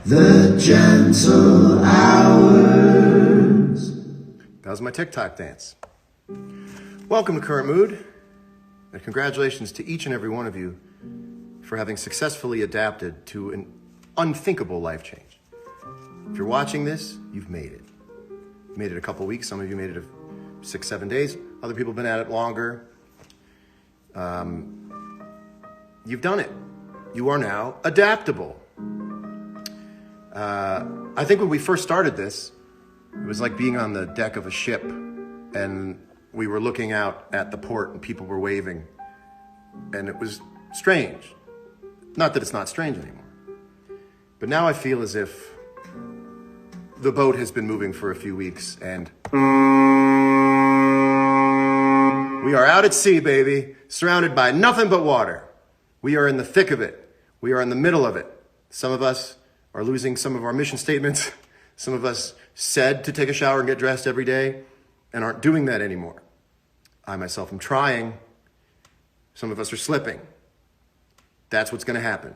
The gentle hours. That was my TikTok dance. Welcome to Current Mood, and congratulations to each and every one of you for having successfully adapted to an unthinkable life change. If you're watching this, you've made it. You made it a couple weeks. Some of you made it 6, 7 days. Other people have been at it longer. You've done it. You are now adaptable. I think when we first started this, it was like being on the deck of a ship and we were looking out at the port and people were waving, and it was strange. Not that it's not strange anymore, but now I feel as if the boat has been moving for a few weeks and we are out at sea, baby, surrounded by nothing but water. We are in the thick of it. We are in the middle of it. Some of us are losing some of our mission statements. Some of us said to take a shower and get dressed every day and aren't doing that anymore. I myself am trying. Some of us are slipping. That's what's going to happen.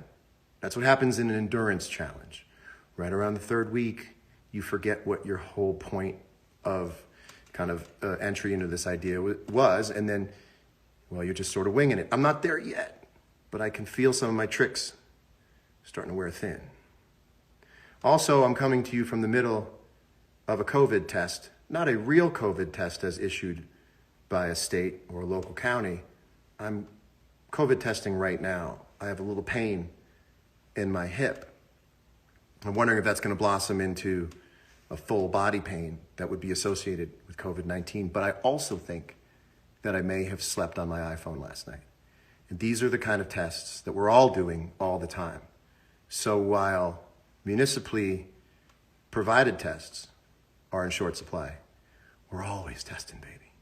That's what happens in an endurance challenge. Right around the third week, you forget what your whole point of kind of entry into this idea was, and then, well, you're just sort of winging it. I'm not there yet, but I can feel some of my tricks starting to wear thin. Also, I'm coming to you from the middle of a COVID test, not a real COVID test as issued by a state or a local county. I'm COVID testing right now. I have a little pain in my hip. I'm wondering if that's going to blossom into a full body pain that would be associated with COVID-19. But I also think that I may have slept on my iPhone last night. And these are the kind of tests that we're all doing all the time. So while municipally provided tests are in short supply, we're always testing, baby.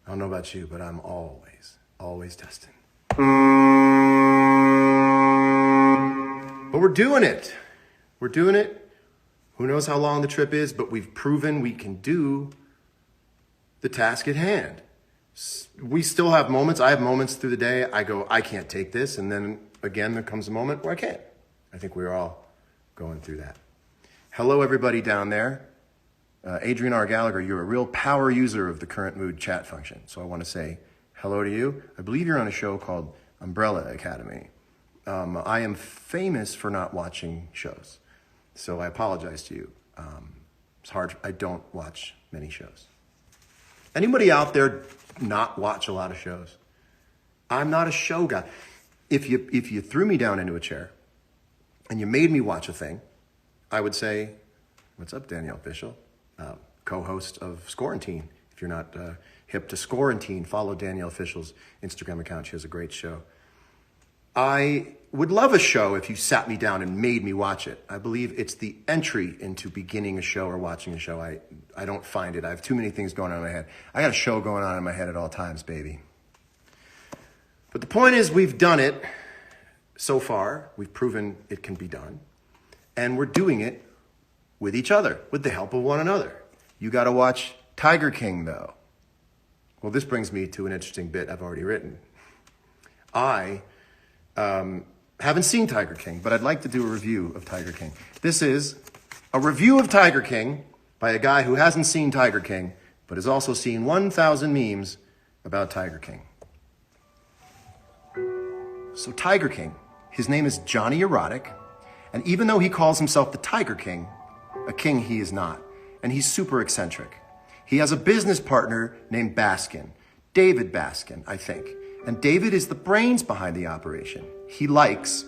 I don't know about you, but I'm always testing. But we're doing it. We're doing it. Who knows how long the trip is, but we've proven we can do the task at hand. We still have moments. I have moments through the day. I go, I can't take this. And then again, there comes a moment where I can. I think we're all going through that. Hello, everybody down there. Adrian R. Gallagher, you're a real power user of the Current Mood chat function. So I want to say hello to you. I believe you're on a show called Umbrella Academy. I am famous for not watching shows. So I apologize to you. It's hard. I don't watch many shows. Anybody out there not watch a lot of shows? I'm not a show guy. If you threw me down into a chair and you made me watch a thing, I would say, what's up, Danielle Fishel, co-host of Scorantine. If you're not hip to Scorantine, follow Danielle Fishel's Instagram account. She has a great show. I would love a show if you sat me down and made me watch it. I believe it's the entry into beginning a show or watching a show. I don't find it. I have too many things going on in my head. I got a show going on in my head at all times, baby. But the point is, we've done it so far. We've proven it can be done. And we're doing it with each other, with the help of one another. You got to watch Tiger King, though. Well, this brings me to an interesting bit I've already written. I haven't seen Tiger King, but I'd like to do a review of Tiger King. This is a review of Tiger King by a guy who hasn't seen Tiger King, but has also seen 1,000 memes about Tiger King. So Tiger King, his name is Johnny Erotic, and even though he calls himself the Tiger King, a king he is not, and he's super eccentric. He has a business partner named Baskin, David Baskin, I think. And David is the brains behind the operation. He likes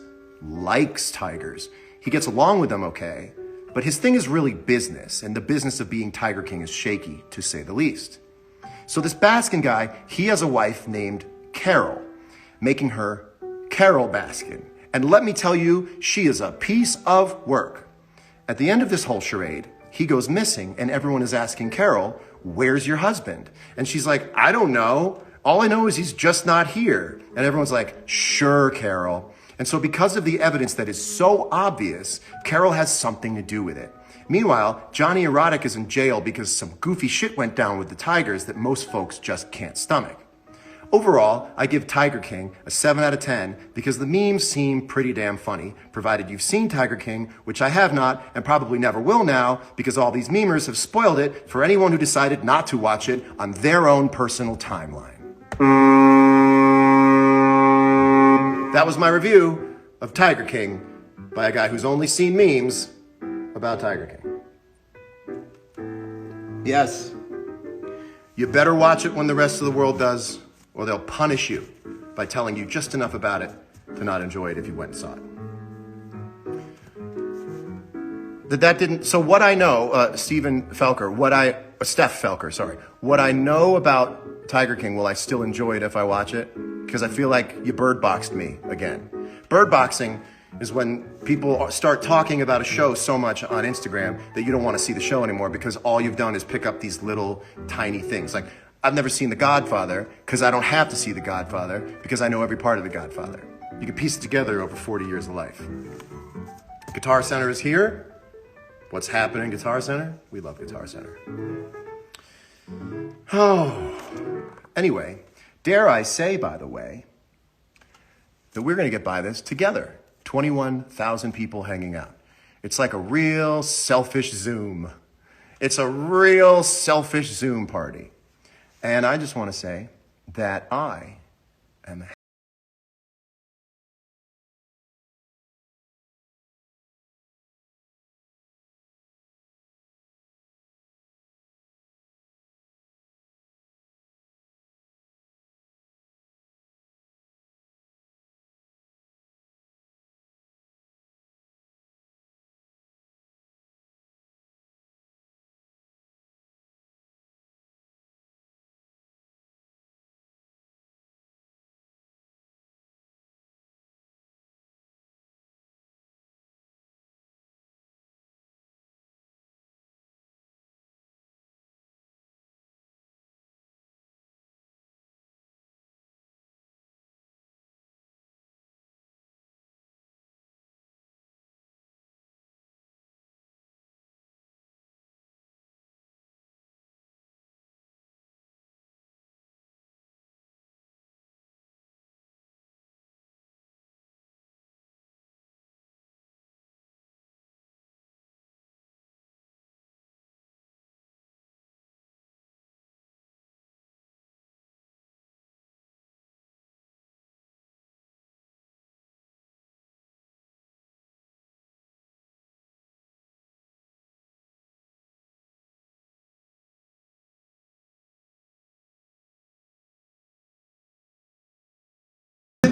tigers. He gets along with them okay, but his thing is really business, and the business of being Tiger King is shaky, to say the least. So this Baskin guy, he has a wife named Carol, making her Carol Baskin. And let me tell you, she is a piece of work. At the end of this whole charade, he goes missing, and everyone is asking Carol, where's your husband? And she's like, I don't know. All I know is he's just not here. And everyone's like, sure, Carol. And so because of the evidence that is so obvious, Carol has something to do with it. Meanwhile, Johnny Erotic is in jail because some goofy shit went down with the tigers that most folks just can't stomach. Overall, I give Tiger King a 7 out of 10 because the memes seem pretty damn funny, provided you've seen Tiger King, which I have not and probably never will now because all these memers have spoiled it for anyone who decided not to watch it on their own personal timeline. That was my review of Tiger King by a guy who's only seen memes about Tiger King. Yes, you better watch it when the rest of the world does, or they'll punish you by telling you just enough about it to not enjoy it if you went and saw it. So what I know, Steph Felker, sorry. What I know about Tiger King, will I still enjoy it if I watch it? Because I feel like you bird boxed me again. Bird boxing is when people start talking about a show so much on Instagram that you don't want to see the show anymore because all you've done is pick up these little tiny things. Like, I've never seen The Godfather because I don't have to see The Godfather because I know every part of The Godfather. You can piece it together over 40 years of life. Guitar Center is here. What's happening, Guitar Center? We love Guitar Center. Oh, anyway, dare I say, by the way, that we're going to get by this together. 21,000 people hanging out. It's like a real selfish Zoom. It's a real selfish Zoom party. And I just want to say that I am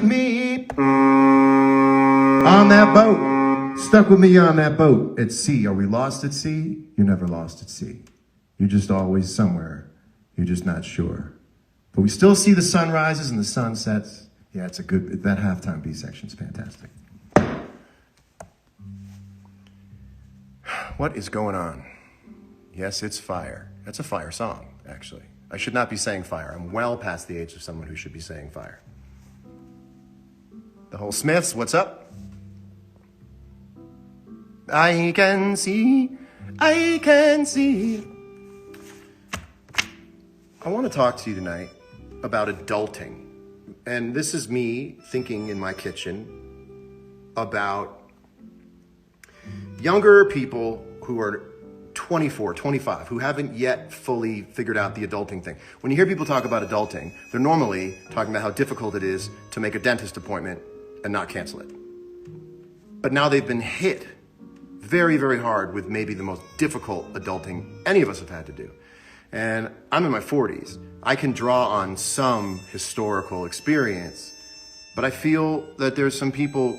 me on that boat, stuck with me on that boat at sea. Are we lost at sea? You're never lost at sea. You're just always somewhere. You're just not sure. But we still see the sunrises and the sunsets. Yeah, it's a good, that halftime B section's fantastic. What is going on? Yes, it's fire. That's a fire song, actually. I should not be saying fire. I'm well past the age of someone who should be saying fire. The whole Smiths, what's up? I can see. I want to talk to you tonight about adulting. And this is me thinking in my kitchen about younger people who are 24, 25, who haven't yet fully figured out the adulting thing. When you hear people talk about adulting, they're normally talking about how difficult it is to make a dentist appointment and not cancel it. But now they've been hit very, very hard with maybe the most difficult adulting any of us have had to do. And I'm in my 40s. I can draw on some historical experience, but I feel that there's some people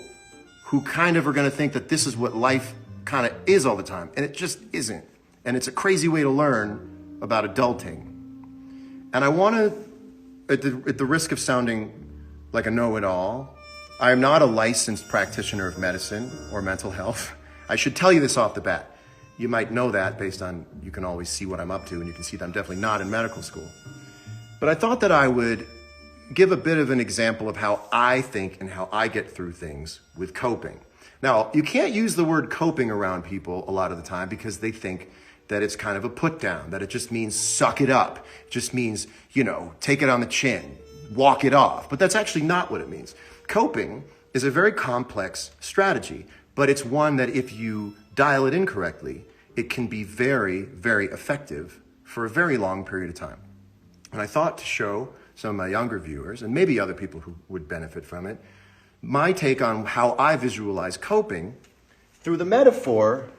who kind of are going to think that this is what life kind of is all the time, and it just isn't. And it's a crazy way to learn about adulting. And I want to, at the risk of sounding like a know-it-all, I am not a licensed practitioner of medicine or mental health. I should tell you this off the bat. You might know that based on, you can always see what I'm up to, and you can see that I'm definitely not in medical school. But I thought that I would give a bit of an example of how I think and how I get through things with coping. Now, you can't use the word coping around people a lot of the time because they think that it's kind of a put down, that it just means suck it up. It just means, take it on the chin. walk it off, but that's actually not what it means. Coping is a very complex strategy, but it's one that if you dial it in correctly, it can be very, very effective for a very long period of time. And I thought to show some of my younger viewers, and maybe other people who would benefit from it, my take on how I visualize coping through the metaphor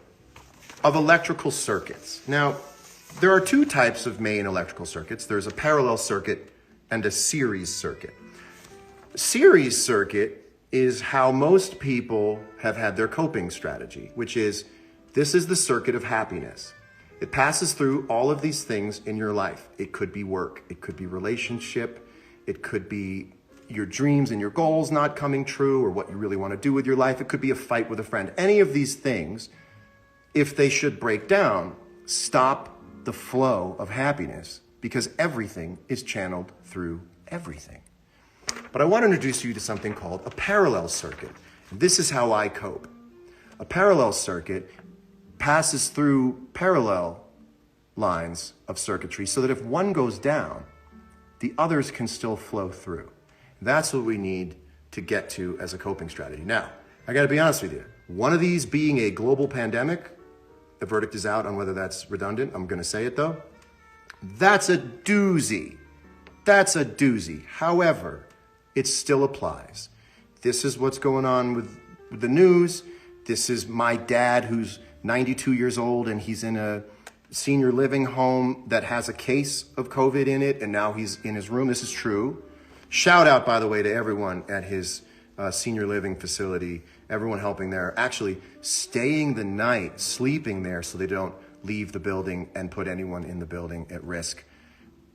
of electrical circuits. Now, there are two types of main electrical circuits. There's a parallel circuit and a series circuit. Series circuit is how most people have had their coping strategy, which is, this is the circuit of happiness. It passes through all of these things in your life. It could be work, it could be relationship, it could be your dreams and your goals not coming true or what you really want to do with your life. It could be a fight with a friend. Any of these things, if they should break down, stop the flow of happiness because everything is channeled through everything. But I want to introduce you to something called a parallel circuit. This is how I cope. A parallel circuit passes through parallel lines of circuitry so that if one goes down, the others can still flow through. That's what we need to get to as a coping strategy. Now, I got to be honest with you. One of these being a global pandemic, the verdict is out on whether that's redundant. I'm going to say it though. That's a doozy. That's a doozy. However, it still applies. This is what's going on with the news. This is my dad who's 92 years old and he's in a senior living home that has a case of COVID in it and now he's in his room. This is true. Shout out, by the way, to everyone at his senior living facility, everyone helping there, actually staying the night, sleeping there so they don't leave the building and put anyone in the building at risk.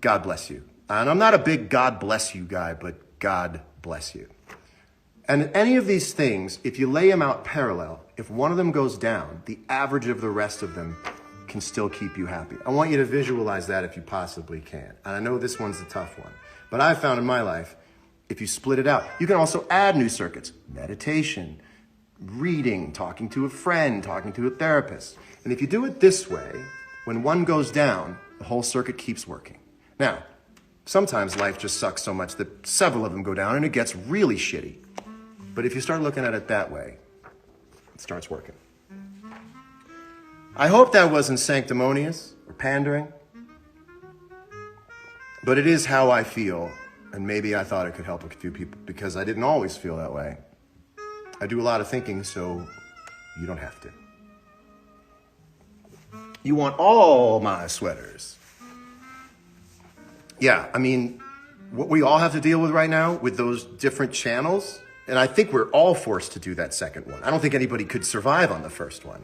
God bless you. And I'm not a big God bless you guy, but God bless you. And any of these things, if you lay them out parallel, if one of them goes down, the average of the rest of them can still keep you happy. I want you to visualize that if you possibly can. And I know this one's a tough one, but I've found in my life, if you split it out, you can also add new circuits, meditation, reading, talking to a friend, talking to a therapist. And if you do it this way, when one goes down, the whole circuit keeps working. Now, sometimes life just sucks so much that several of them go down and it gets really shitty. But if you start looking at it that way, it starts working. I hope that wasn't sanctimonious or pandering, but it is how I feel, and maybe I thought it could help a few people because I didn't always feel that way. I do a lot of thinking, so you don't have to. You want all my sweaters. Yeah, I mean, what we all have to deal with right now with those different channels, and I think we're all forced to do that second one. I don't think anybody could survive on the first one.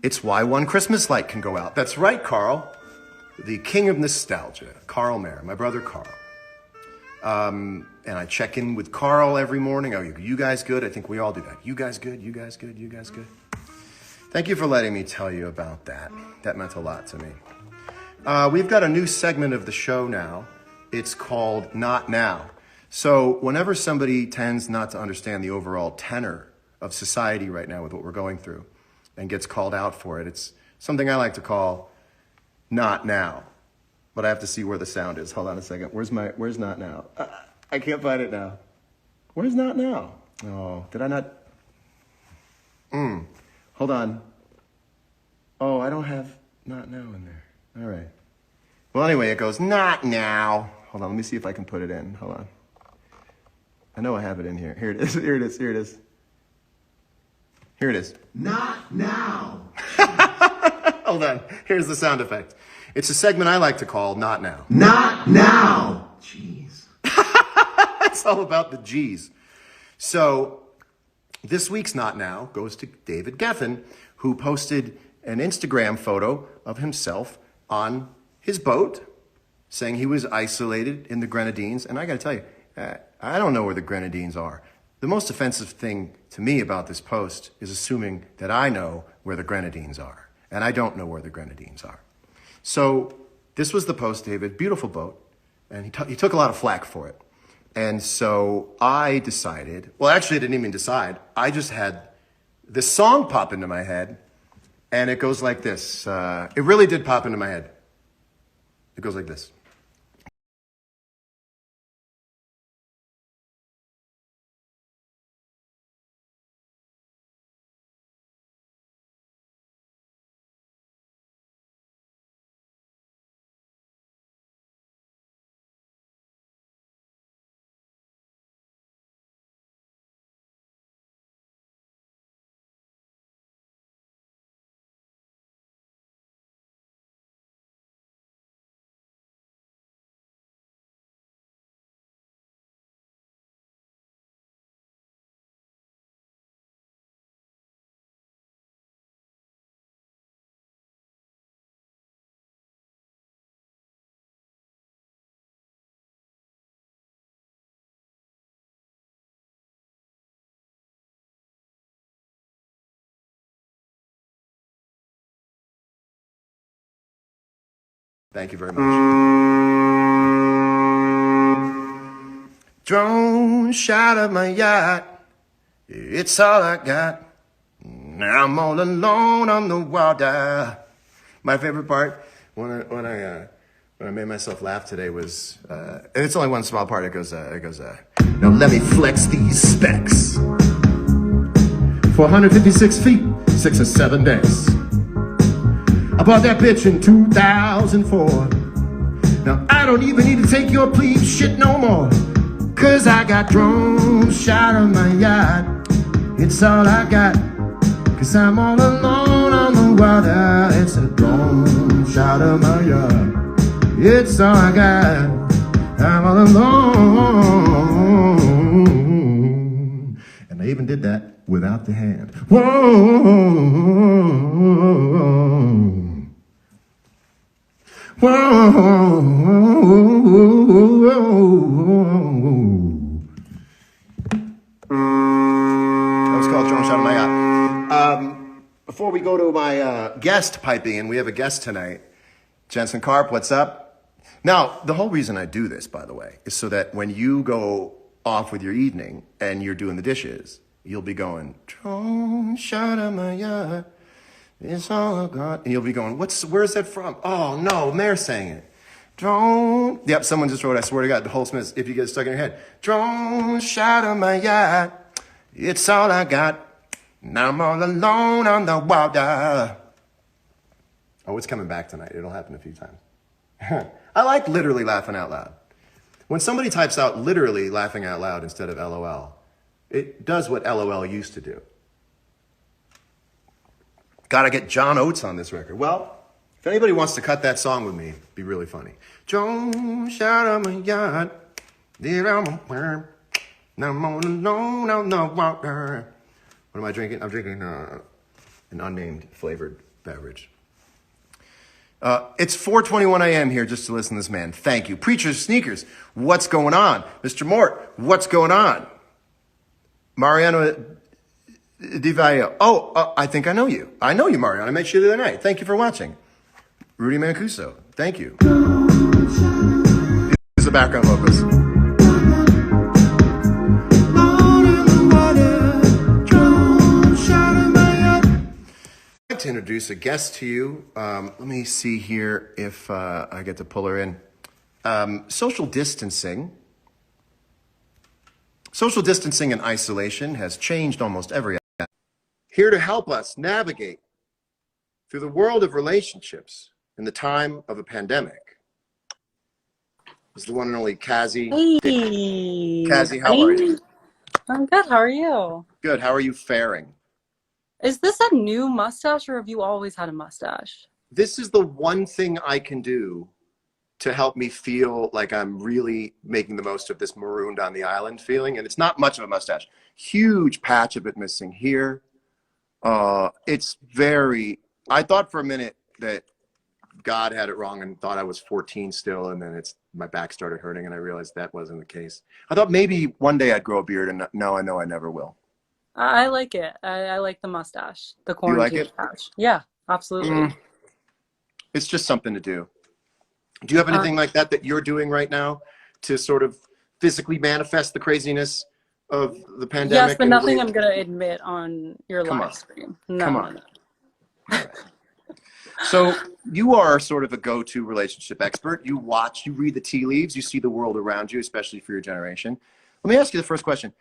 It's why one Christmas light can go out. That's right, Carl. The king of nostalgia, Carl Mayer, my brother Carl. And I check in with Carl every morning. Oh, you guys good? I think we all do that. You guys good? You guys good? You guys good? Thank you for letting me tell you about that. That meant a lot to me. We've got a new segment of the show now. It's called Not Now. So whenever somebody tends not to understand the overall tenor of society right now with what we're going through and gets called out for it, it's something I like to call Not Now. But I have to see where the sound is. Hold on a second. Where's Not Now? I can't find it now. Where's Not Now? Oh, did I not? Hold on. Oh, I don't have Not Now in there. All right. Well, anyway, it goes, Not Now. Hold on, let me see if I can put it in. Hold on. I know I have it in here. Here it is. Here it is. Here it is. Here it is. Not now. Hold on. Here's the sound effect. It's a segment I like to call Not Now. Not now. Jeez. It's all about the G's. So this week's Not Now goes to David Geffen, who posted an Instagram photo of himself on his boat, saying he was isolated in the Grenadines. And I got to tell you, I don't know where the Grenadines are. The most offensive thing to me about this post is assuming that I know where the Grenadines are. And I don't know where the Grenadines are. So this was the post, David. Beautiful boat. And he took a lot of flack for it. And so I decided, well, actually I didn't even decide. I just had this song pop into my head. And it goes like this. It really did pop into my head. It goes like this. Thank you very much. Drone shot of my yacht. It's all I got. Now I'm all alone on the water. My favorite part when I made myself laugh today was, and it's only one small part. It goes, now let me flex these specs. 456 feet, 6 or 7 days. I bought that bitch in 2004. Now I don't even need to take your plebe shit no more. Cause I got drone shot on my yacht. It's all I got. Cause I'm all alone on the water. It's a drone shot on my yacht. It's all I got. I'm all alone. And I even did that without the hand. Whoa. Whoa. That was called Drone Shot on My Yacht. Before we go to my guest piping in, we have a guest tonight. Jensen Karp, what's up? Now, the whole reason I do this, by the way, is so that when you go off with your evening and you're doing the dishes, you'll be going, Drone shot on my yacht, it's all I got. And you'll be going, where's that from? Oh, no, Mayor sang it. Drone. Yep, someone just wrote, I swear to God, the whole Smith, if you get it stuck in your head. Drone shot on my yacht, it's all I got. Now I'm all alone on the water. Oh, it's coming back tonight. It'll happen a few times. I like literally laughing out loud. When somebody types out literally laughing out loud instead of LOL, it does what LOL used to do. Gotta get John Oates on this record. Well, if anybody wants to cut that song with me, it'd be really funny. Drone shot on my yacht. Now I'm all alone on the water. What am I drinking? I'm drinking an unnamed flavored beverage. It's 4:21 a.m. here just to listen to this man. Thank you. Preacher's Sneakers, what's going on? Mr. Mort, what's going on? Mariano Di Vaio. Oh, I think I know you. I know you, Mariano. I met you the other night. Thank you for watching. Rudy Mancuso, thank you. Here's the background vocals. To introduce a guest to you. Let me see here if I get to pull her in. Social distancing and isolation has changed almost every aspect. Here to help us navigate through the world of relationships in the time of a pandemic is the one and only Kazi. Hey, Kazi, how are you? I'm good. How are you? Good. How are you faring? Is this a new mustache or have you always had a mustache? This is the one thing I can do to help me feel like I'm really making the most of this marooned on the island feeling. And it's not much of a mustache. Huge patch of it missing here. It's very, I thought for a minute that God had it wrong and thought I was 14 still. And then my back started hurting and I realized that wasn't the case. I thought maybe one day I'd grow a beard and now I know I never will. I like it. I like the mustache, the You quarantine like it? patch. Yeah, absolutely. It's just something to do. Do you have anything like that you're doing right now to sort of physically manifest the craziness of the pandemic? Yes, but nothing I'm going to admit on your live stream. No, Come on. No. Right. So you are sort of a go-to relationship expert. You watch, you read the tea leaves, you see the world around you, especially for your generation. Let me ask you the first question.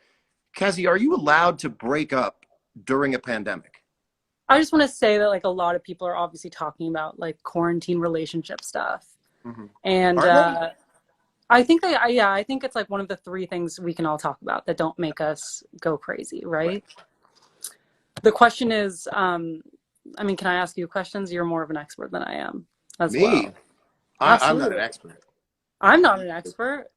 Kazi, are you allowed to break up during a pandemic? I just want to say that like a lot of people are obviously talking about like quarantine relationship stuff. Mm-hmm. And I think I think it's like one of the 3 things we can all talk about that don't make us go crazy, right? The question is, I mean, can I ask you questions? You're more of an expert than I am as well. I'm not an expert. I'm not an expert.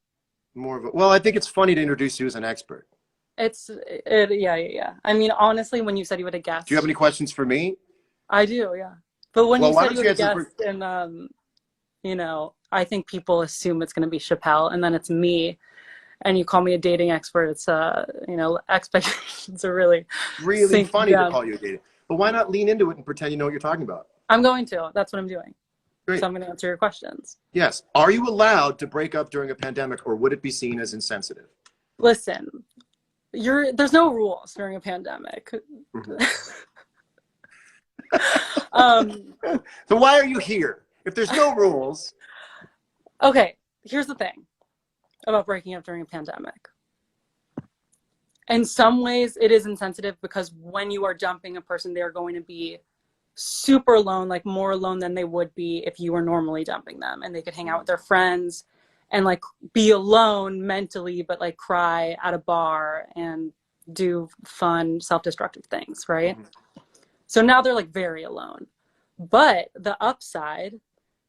Well, I think it's funny to introduce you as an expert. Yeah. I mean, honestly, when you said you had a guest. Do you have any questions for me? I do, yeah. But when you said you had a guest and, you know, I think people assume it's going to be Chappelle and then it's me and you call me a dating expert. It's, you know, expectations are really funny to call you a dating. But why not lean into it and pretend you know what you're talking about? I'm going to. That's what I'm doing. Great. So I'm going to answer your questions. Yes. Are you allowed to break up during a pandemic, or would it be seen as insensitive? Listen, there's no rules during a pandemic. So why are you here? If there's no rules. Okay, here's the thing about breaking up during a pandemic. In some ways, it is insensitive because when you are dumping a person, they're going to be super alone, like more alone than they would be if you were normally dumping them. And they could hang out with their friends and like be alone mentally, but like cry at a bar and do fun, self-destructive things, right? So now they're like very alone. But the upside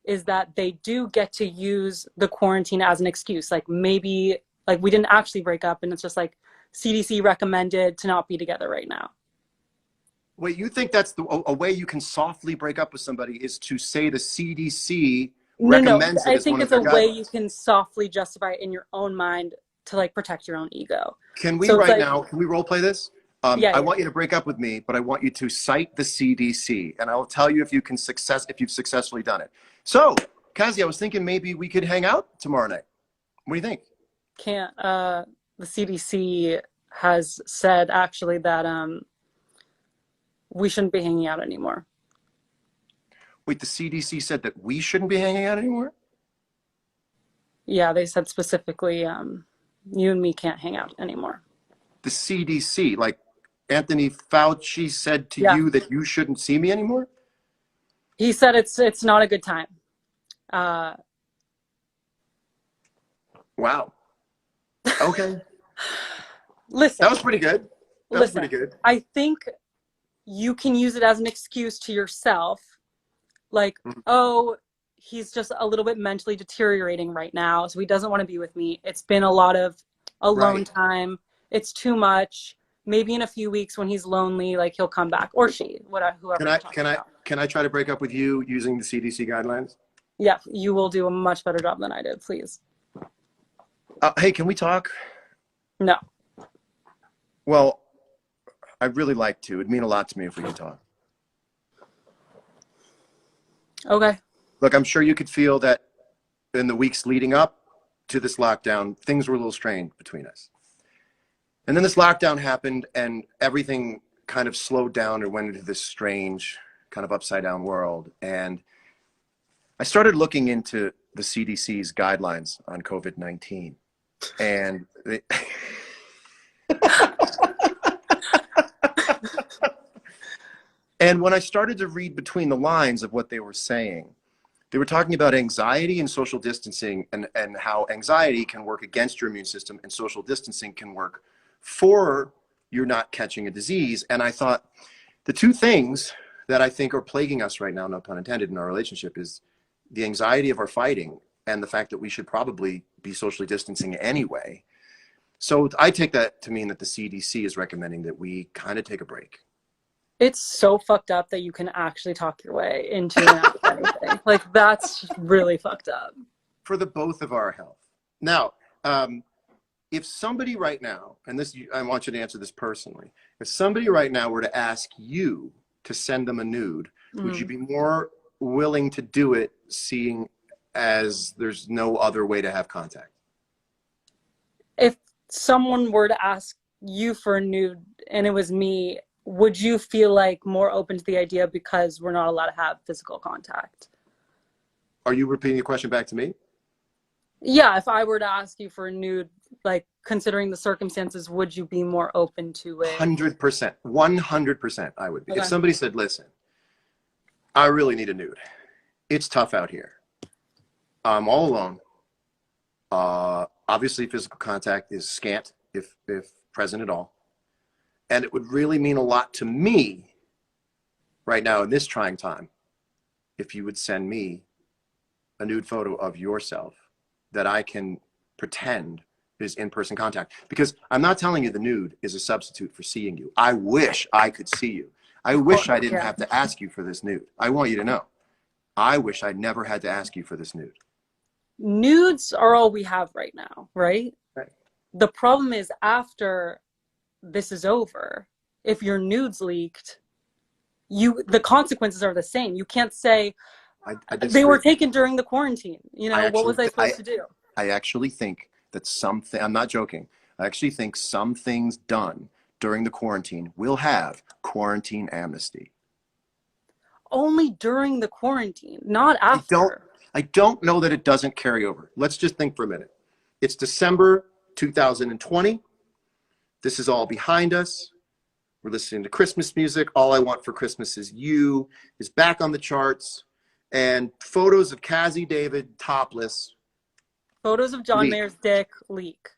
is that they do get to use the quarantine as an excuse. Like maybe like we didn't actually break up and it's just like CDC recommended to not be together right now. Wait, you think that's a way you can softly break up with somebody is to say the CDC recommends it I as think one it's of a their way guidelines? you can softly justify it in your own mind to like protect your own ego. Can we So it's right like- now, can we role play this? Yeah, I want you to break up with me, but I want you to cite the CDC, and I'll tell you if you've successfully done it. So, Kazi, I was thinking maybe we could hang out tomorrow night. What do you think? Can't. The CDC has said actually that we shouldn't be hanging out anymore. Wait, the CDC said that we shouldn't be hanging out anymore? Yeah, they said specifically, you and me can't hang out anymore. The CDC, like Anthony Fauci said to Yeah. you that you shouldn't see me anymore? He said it's not a good time. Wow. Okay. Listen. That was pretty good. That was Listen, pretty good. I think you can use it as an excuse to yourself. Like, oh, he's just a little bit mentally deteriorating right now, so he doesn't want to be with me. It's been a lot of alone Right. time. It's too much. Maybe in a few weeks when he's lonely, like he'll come back, or she, whoever. Can I try to break up with you using the CDC guidelines? Yeah, you will do a much better job than I did. Please. Hey, can we talk? No. Well, I'd really like to. It'd mean a lot to me if we could talk. Okay. Look, I'm sure you could feel that in the weeks leading up to this lockdown, things were a little strained between us. And then this lockdown happened and everything kind of slowed down or went into this strange kind of upside down world. And I started looking into the CDC's guidelines on COVID-19. And and when I started to read between the lines of what they were saying, they were talking about anxiety and social distancing and how anxiety can work against your immune system and social distancing can work for you're not catching a disease. And I thought the two things that I think are plaguing us right now, no pun intended, in our relationship is the anxiety of our fighting and the fact that we should probably be socially distancing anyway. So I take that to mean that the CDC is recommending that we kind of take a break. It's so fucked up that you can actually talk your way into and out of anything. Like, that's really fucked up. For the both of our health. Now, if somebody right now, and this, I want you to answer this personally, if somebody right now were to ask you to send them a nude, would you be more willing to do it seeing as there's no other way to have contact? If someone were to ask you for a nude and it was me, would you feel like more open to the idea because we're not allowed to have physical contact? Are you repeating the question back to me? Yeah, if I were to ask you for a nude, like considering the circumstances, would you be more open to it? 100%, 100% I would be. Okay. If somebody said, listen, I really need a nude. It's tough out here. I'm all alone. Obviously physical contact is scant, if present at all. And it would really mean a lot to me right now in this trying time if you would send me a nude photo of yourself that I can pretend is in-person contact. Because I'm not telling you the nude is a substitute for seeing you. I wish I could see you. I wish I didn't have to ask you for this nude. I want you to know. I wish I never had to ask you for this nude. Nudes are all we have right now, right? Right. The problem is after this is over, if your nudes leaked, the consequences are the same. You can't say, I They were disagree. taken during the quarantine. You know, what was I supposed to do? I actually think that something, I'm not joking, I actually think some things done during the quarantine will have quarantine amnesty. Only during the quarantine, not I don't, after. I don't know that it doesn't carry over. Let's just think for a minute. It's December 2020. This is all behind us. We're listening to Christmas music. All I Want for Christmas Is You is back on the charts. And photos of Cassie David topless Photos of John Mayer's dick leak.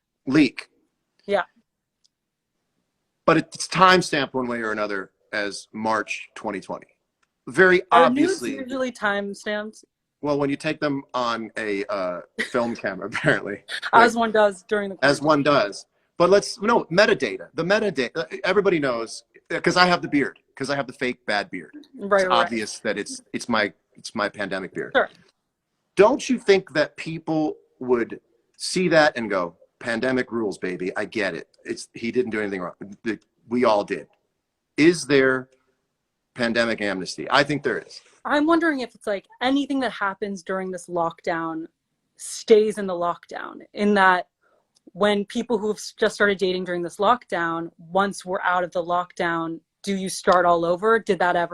Yeah. But it's timestamped one way or another as March 2020. Very Are nudes obviously. usually timestamped? Well, when you take them on a film camera, apparently. As one does during the quarantine. As one does. But metadata. The metadata, everybody knows, because I have the beard, because I have the fake bad beard. Right, it's obvious that it's my pandemic beard. Sure. Don't you think that people would see that and go, pandemic rules, baby, I get it. He didn't do anything wrong. We all did. Is there pandemic amnesty? I think there is. I'm wondering if it's like anything that happens during this lockdown stays in the lockdown, in that when people who've just started dating during this lockdown, once we're out of the lockdown, do you start all over?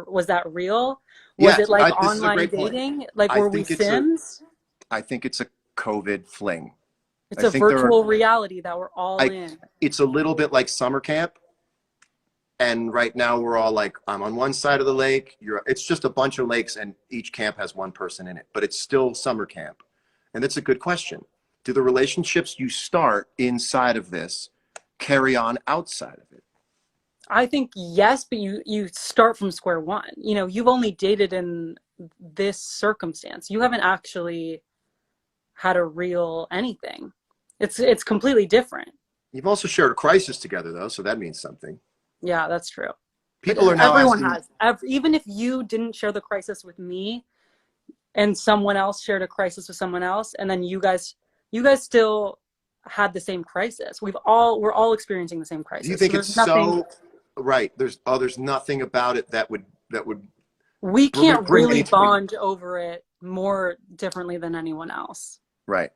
Was that real? Was it like online dating? Like, were we Sims? I think it's a COVID fling. It's a virtual reality that we're all in. It's a little bit like summer camp. And right now we're all like, I'm on one side of the lake. It's just a bunch of lakes and each camp has one person in it, but it's still summer camp. And that's a good question. Do the relationships you start inside of this carry on outside of it? I think yes, but you start from square one. You know, you've only dated in this circumstance. You haven't actually had a real anything. It's completely different. You've also shared a crisis together, though, so that means something. Yeah, that's true. People are now everyone has. Even if you didn't share the crisis with me, and someone else shared a crisis with someone else, and then you guys still had the same crisis. We're all experiencing the same crisis. Do you think it's so right? There's nothing about it that would we can't really bond over it more differently than anyone else. Right.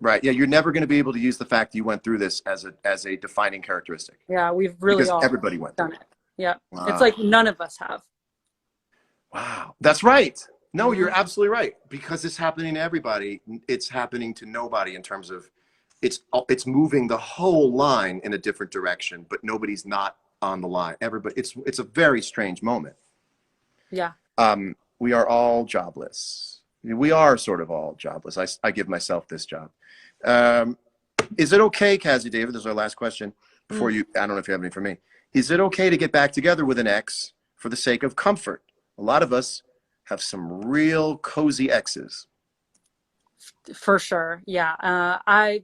Yeah, you're never going to be able to use the fact you went through this as a defining characteristic. Yeah, we've really all everybody went through done it. Yeah. Wow. It's like none of us have. Wow. That's right. No, you're absolutely right. Because it's happening to everybody. It's happening to nobody in terms of it's moving the whole line in a different direction, but nobody's not on the line. Everybody, it's a very strange moment. Yeah. We are all jobless. We are sort of all jobless. I give myself this job. Is it okay, Cassie David, this is our last question before I don't know if you have any for me. Is it okay to get back together with an ex for the sake of comfort? A lot of us have some real cozy exes. For sure. Yeah. I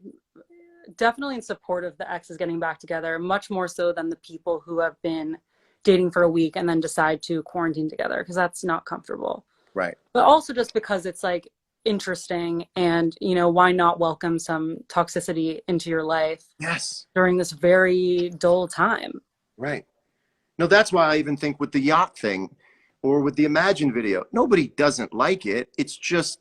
definitely in support of the exes getting back together, much more so than the people who have been dating for a week and then decide to quarantine together, because that's not comfortable. Right. But also just because it's like interesting, and why not welcome some toxicity into your life? Yes. During this very dull time. Right. No, that's why I even think with the yacht thing or with the Imagine video, nobody doesn't like it. It's just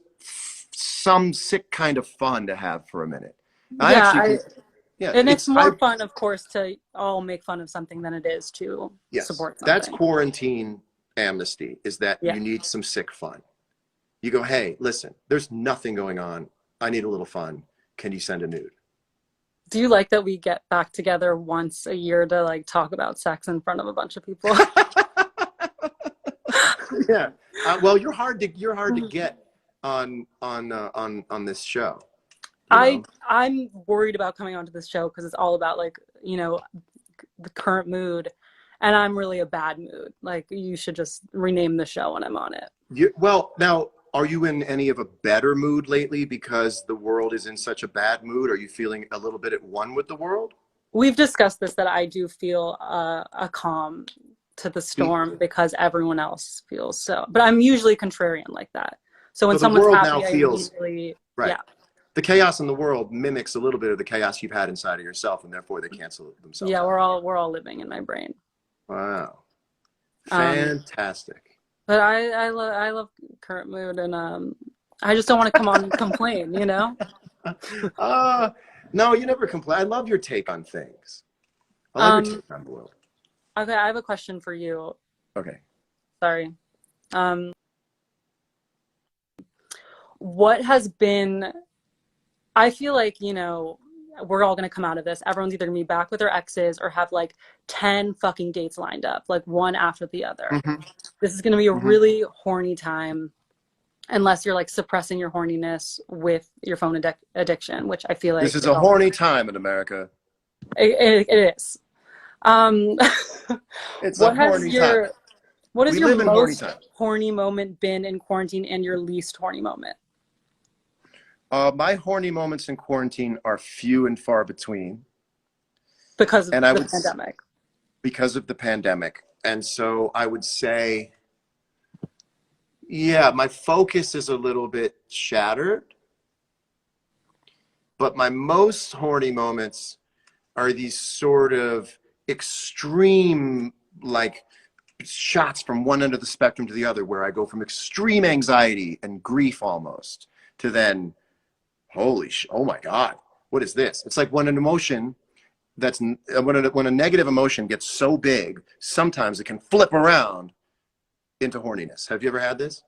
some sick kind of fun to have for a minute. And it's more fun, of course, to all make fun of something than it is to support something. That's quarantine amnesty, is that you need some sick fun. You go, hey, listen, there's nothing going on. I need a little fun. Can you send a nude? Do you like that we get back together once a year to like talk about sex in front of a bunch of people? Yeah. Well, you're hard to get on this show. I'm worried about coming onto this show because it's all about like, the current mood, and I'm really a bad mood. Like, you should just rename the show when I'm on it. Well, now, are you in any of a better mood lately because the world is in such a bad mood? Are you feeling a little bit at one with the world? We've discussed this, that I do feel a calm to the storm because everyone else feels so. But I'm usually contrarian like that. So when someone's happy, I immediately, right. The chaos in the world mimics a little bit of the chaos you've had inside of yourself, and therefore they cancel themselves. Yeah, we're all living in my brain. Wow. Fantastic. But I love current mood, and I just don't want to come on and complain, you know? No, you never complain. I love your take on things. I love your Um, take on the world. okay, I have a question for you. Okay. Sorry. Um, what has been, I feel like, you know, we're all gonna come out of this. Everyone's either gonna be back with their exes or have like 10 fucking dates lined up, like one after the other. Hmm. This is gonna be a Hmm. really horny time, unless you're like suppressing your horniness with your phone addiction, which I feel This like is is a all horny time in America. it is. Um, It's a what has horny time. your what has We your live in horny most time. horny moment been in quarantine and your least horny moment? My horny moments in quarantine are few and far between, Because of and I the would pandemic. because of the pandemic. And so I would say, yeah, my focus is a little bit shattered, but my most horny moments are these sort of extreme, like shots from one end of the spectrum to the other, where I go from extreme anxiety and grief almost to then, oh my God, what is this? It's like when an emotion when a negative emotion gets so big, sometimes it can flip around into horniness. Have you ever had this?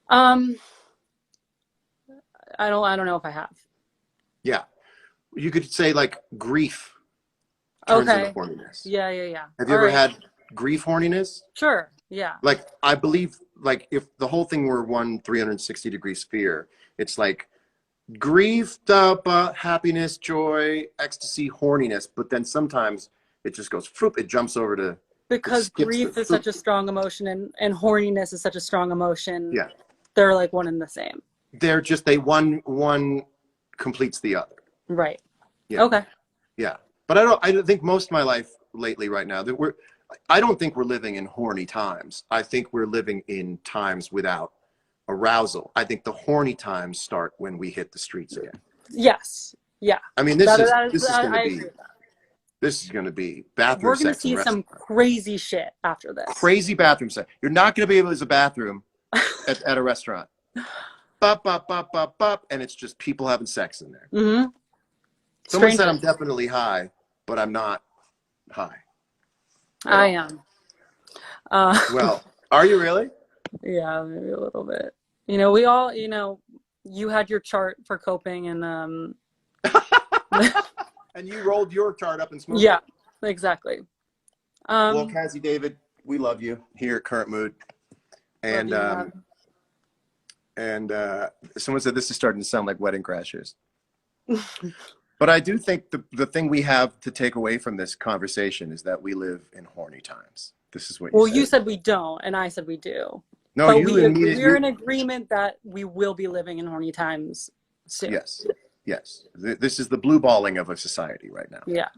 Um, I don't know if I have. Yeah. You could say like grief turns into Okay. horniness. Yeah, yeah, yeah. Have you All ever right. had grief horniness? Sure. Yeah. Like, I believe, like, if the whole thing were one 360-degree sphere, it's like grief, happiness, joy, ecstasy, horniness. But then sometimes it just goes, whoop, it jumps over to, it Because skips the, grief is whoop. such a strong emotion and horniness is such a strong emotion. Yeah. They're like one and the same. One completes the other. Right. Yeah. Okay. Yeah. But I don't think most of my life lately right now that I don't think we're living in horny times. I think we're living in times without arousal. I think the horny times start when we hit the streets again. Yes. Yeah. I mean, I agree with that. this is going to be bathroom We're gonna sex and see some restaurant. crazy shit after this. Crazy bathroom sex. You're not going to be able to use a bathroom at a restaurant. Bop, bop, bop, bop, bop, and it's just people having sex in there. Mm-hmm. Someone said I'm Strangers. definitely high, but I'm not high at I all. am. Uh, Well, are you really? yeah, maybe a little bit. You know, we all, you know, you had your chart for coping and And you rolled your chart up and smoked yeah, it. exactly. Well, Cassie David, we love you here at Current Mood. Love And you, man. someone said this is starting to sound like Wedding Crashers. But I do think the thing we have to take away from this conversation is that we live in horny times. This is what you Well, said. you said we don't, and I said we do. No, But you and me. we're in agreement that we will be living in horny times soon. Yes, yes. This is the blue balling of a society right now. Yeah.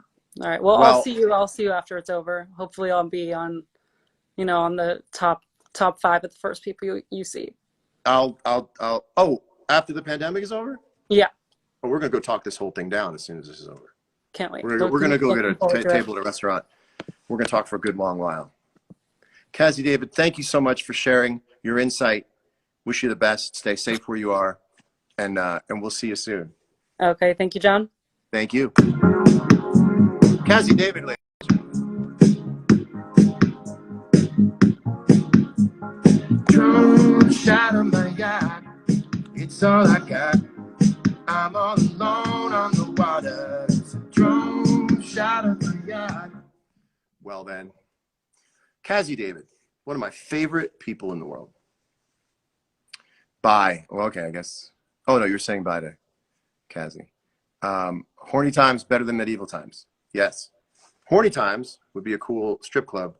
All right. Well, Well, I'll see you after it's over. Hopefully, I'll be on, you know, on the top 5 of the first people you see. I'll. Oh, after the pandemic is over, Yeah. oh, we're gonna go talk this whole thing down as soon as this is over. Can't wait. We're gonna go get Looking a forward to it. table at a restaurant. We're gonna talk for a good long while. Cassie David, thank you so much for sharing your insight. Wish you the best. Stay safe where you are, and we'll see you soon. Okay. Thank you, John. Thank you, Cassie David. Drone shot of my yacht. It's all I got. I'm all alone on the water. It's a drone shot of my yacht. Well then, Cassie David, one of my favorite people in the world. Bye. Well, okay, I guess. Oh no, you're saying bye to Cassie. Horny times better than medieval times. Yes. Horny times would be a cool strip club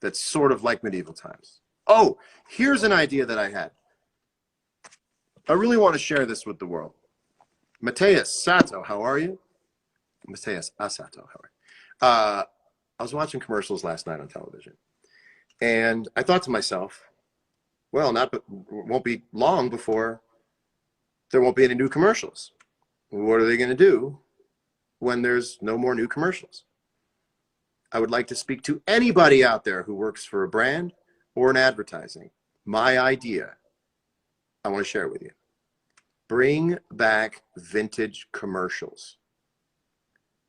that's sort of like medieval times. Oh, here's an idea that I had. I really want to share this with the world. Mateus Sato, how are you? Mateus Asato, how are you? I was watching commercials last night on television, and I thought to myself, well, won't be long before there won't be any new commercials. What are they going to do when there's no more new commercials? I would like to speak to anybody out there who works for a brand or in advertising. My idea, I want to share it with you. Bring back vintage commercials.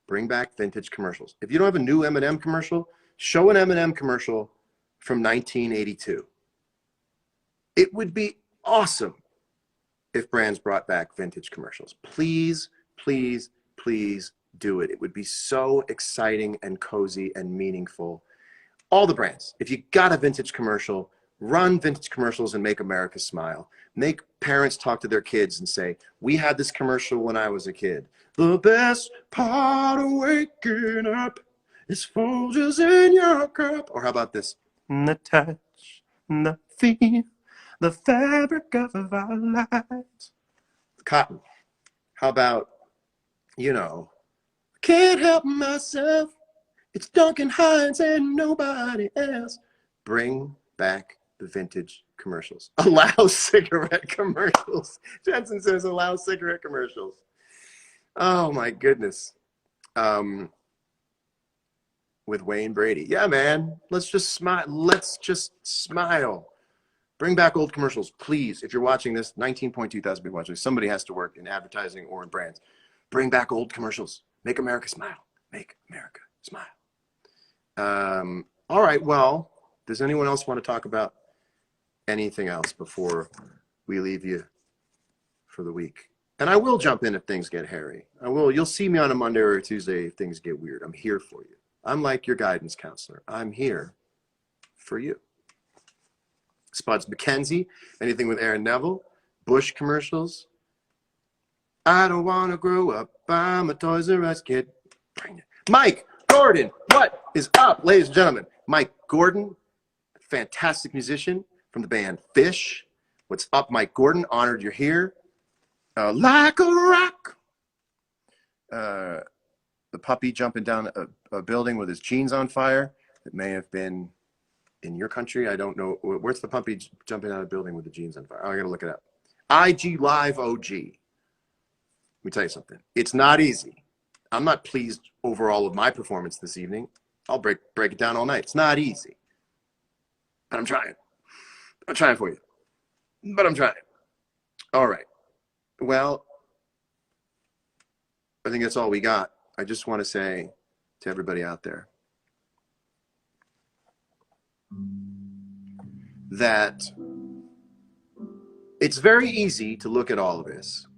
Bring back vintage commercials. If you don't have a new M&M commercial, show an M&M commercial from 1982. It would be awesome if brands brought back vintage commercials. Please, please, please do it. It would be so exciting and cozy and meaningful. All the brands, if you got a vintage commercial, run vintage commercials and make America smile. Make parents talk to their kids and say, we had this commercial when I was a kid. The best part of waking up is Folgers in your cup. Or how about this? The touch, the feel, the fabric of our lives. Cotton. How about, you know, can't help myself. It's Duncan Hines and nobody else. Bring back the vintage commercials. Allow cigarette commercials. Jensen says allow cigarette commercials. Oh my goodness. With Wayne Brady. Yeah, man. Let's just smile. Let's just smile. Bring back old commercials, please. If you're watching this, 19.2 thousand people watching. Somebody has to work in advertising or in brands. Bring back old commercials. Make America smile. Make America smile. All right. Well, does anyone else want to talk about anything else before we leave you for the week? And I will jump in if things get hairy. I will. You'll see me on a Monday or a Tuesday if things get weird. I'm here for you. I'm like your guidance counselor. I'm here for you. Spuds McKenzie, anything with Aaron Neville, Bush commercials. I don't want to grow up. I'm a Toys R Us kid. Bring it. Mike Gordon, what is up, ladies and gentlemen? Mike Gordon, fantastic musician from the band Fish. What's up, Mike Gordon? Honored you're here. Like a rock. The puppy jumping down a building with his jeans on fire. It may have been in your country. I don't know. Where's the puppy jumping out of a building with the jeans on fire? Oh, I gotta look it up. IG Live OG. Let me tell you something. It's not easy. I'm not pleased overall with my performance this evening. I'll break it down all night. It's not easy. But I'm trying. I'm trying for you. But I'm trying. All right. Well, I think that's all we got. I just want to say to everybody out there that it's very easy to look at all of this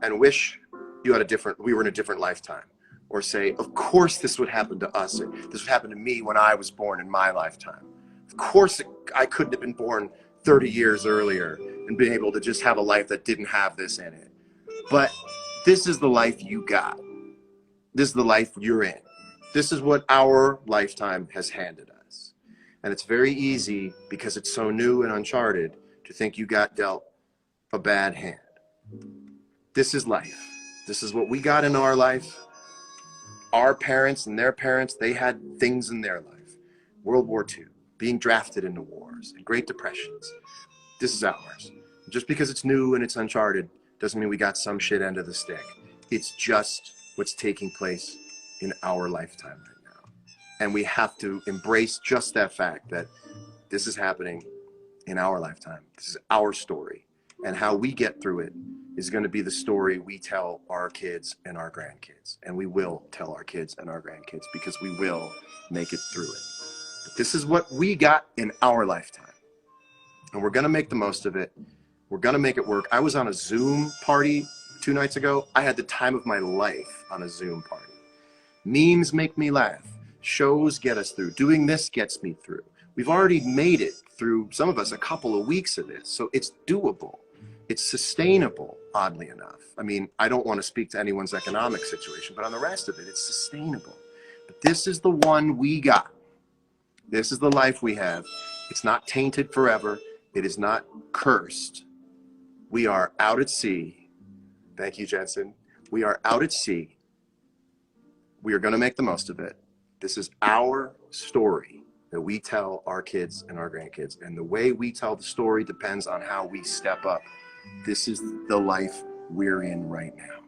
and wish we were in a different lifetime, or say, of course this would happen to us, or this would happen to me when I was born in my lifetime. Of course I couldn't have been born 30 years earlier and been able to just have a life that didn't have this in it. But this is the life you got. This is the life you're in. This is what our lifetime has handed us. And it's very easy, because it's so new and uncharted, to think you got dealt a bad hand. This is life. This is what we got in our life. Our parents and their parents, they had things in their life. World War II, being drafted into wars, and Great Depressions. This is ours. Just because it's new and it's uncharted doesn't mean we got some shit end of the stick. It's just what's taking place in our lifetime right now. And we have to embrace just that fact that this is happening in our lifetime. This is our story. And how we get through it is going to be the story we tell our kids and our grandkids. And we will tell our kids and our grandkids, because we will make it through it. But this is what we got in our lifetime. And we're going to make the most of it. We're going to make it work. I was on a Zoom party 2 nights ago. I had the time of my life on a Zoom party. Memes make me laugh. Shows get us through. Doing this gets me through. We've already made it through, some of us, a couple of weeks of this. So it's doable. It's sustainable, oddly enough. I mean, I don't want to speak to anyone's economic situation, but on the rest of it, it's sustainable. But this is the one we got. This is the life we have. It's not tainted forever. It is not cursed. We are out at sea. Thank you, Jensen. We are out at sea. We are going to make the most of it. This is our story that we tell our kids and our grandkids. And the way we tell the story depends on how we step up. This is the life we're in right now.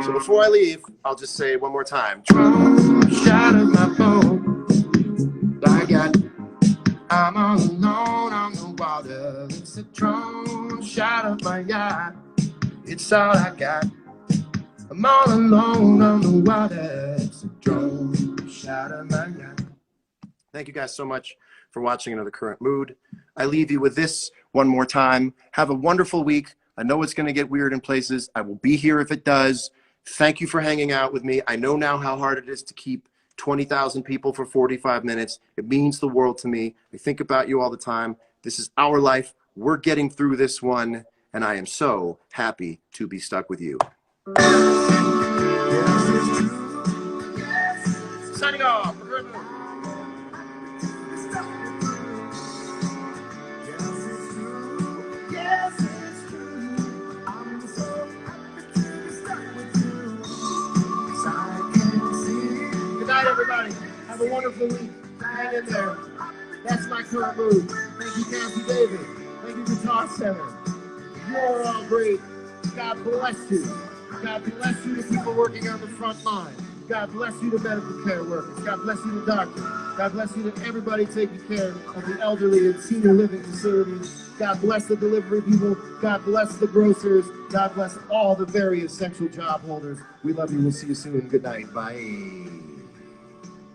So before I leave, I'll just say it one more time. Shot of my phone. I'm all alone on the water. It's a drone shot of my yacht. It's all I got. I'm all alone on the water. It's a drone shot of my yacht. Thank you guys so much for watching Another Current Mood. I leave you with this one more time. Have a wonderful week. I know it's going to get weird in places. I will be here if it does. Thank you for hanging out with me. I know now how hard it is to keep 20,000 people for 45 minutes. It means the world to me. I think about you all the time. This is our life. We're getting through this one, and I am so happy to be stuck with you. Signing off. Good night, everybody. Have a wonderful week. Hang in there. That's my current mood. Thank you, Kathy David. Thank you, Guitar Center. You're all great. God bless you. God bless you to people working on the front line. God bless you to medical care workers. God bless you to doctors. God bless you to everybody taking care of the elderly in senior living facilities. God bless the delivery people. God bless the grocers. God bless all the very essential job holders. We love you. We'll see you soon. Good night. Bye.